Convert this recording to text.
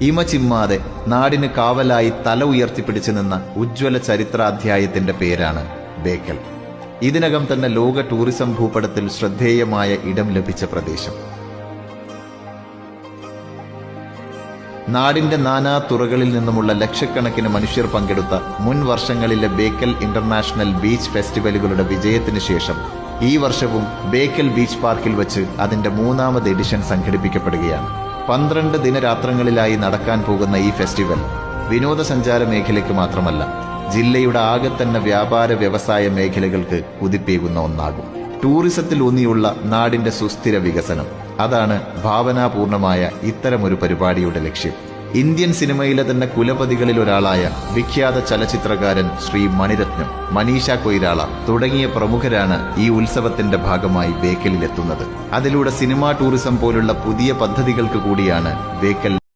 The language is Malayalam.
ഇമ ചിമ്മാതെ നാടിന് കാവലായി തല ഉയർത്തിപ്പിടിച്ചു നിന്ന ഉജ്ജ്വല ചരിത്രാധ്യായത്തിന്റെ പേരാണ് ബേക്കൽ. ഇതിനകം തന്നെ ലോക ടൂറിസം ഭൂപടത്തിൽ ശ്രദ്ധേയമായ ഇടം ലഭിച്ച പ്രദേശം. നാടിന്റെ നാനാ തുറകളിൽ നിന്നുമുള്ള ലക്ഷക്കണക്കിന് മനുഷ്യർ പങ്കെടുത്ത മുൻ വർഷങ്ങളിലെ ബേക്കൽ ഇന്റർനാഷണൽ ബീച്ച് ഫെസ്റ്റിവലുകളുടെ വിജയത്തിന് ശേഷം ഈ വർഷവും ബേക്കൽ ബീച്ച് പാർക്കിൽ വച്ച് അതിന്റെ 3ാമത് എഡിഷൻ സംഘടിപ്പിക്കപ്പെടുകയാണ്. 12 ദിനരാത്രങ്ങളിലായി നടക്കാൻ പോകുന്ന ഈ ഫെസ്റ്റിവൽ വിനോദസഞ്ചാര മേഖലയ്ക്ക് മാത്രമല്ല, ജില്ലയുടെ ആകെ തന്നെ വ്യാപാര വ്യവസായ മേഖലകൾക്ക് കുതിപ്പേകുന്ന ഒന്നാകും. ടൂറിസത്തിൽ ഊന്നിയുള്ള നാടിന്റെ സുസ്ഥിര വികസനം, അതാണ് ഭാവനാപൂർണമായ ഇത്തരമൊരു പരിപാടിയുടെ ലക്ഷ്യം. ഇന്ത്യൻ സിനിമയിലെ തന്നെ കുലപതികളിൽ ഒരാളായ വിഖ്യാത ചലച്ചിത്രകാരൻ ശ്രീ മണിരത്നം, മനീഷ കൊയ്രാള തുടങ്ങിയ പ്രമുഖരാണ് ഈ ഉത്സവത്തിന്റെ ഭാഗമായി ബേക്കലിലെത്തുന്നത്. അതിലൂടെ സിനിമാ ടൂറിസം പോലുള്ള പുതിയ പദ്ധതികൾക്ക് കൂടിയാണ് ബേക്കൽ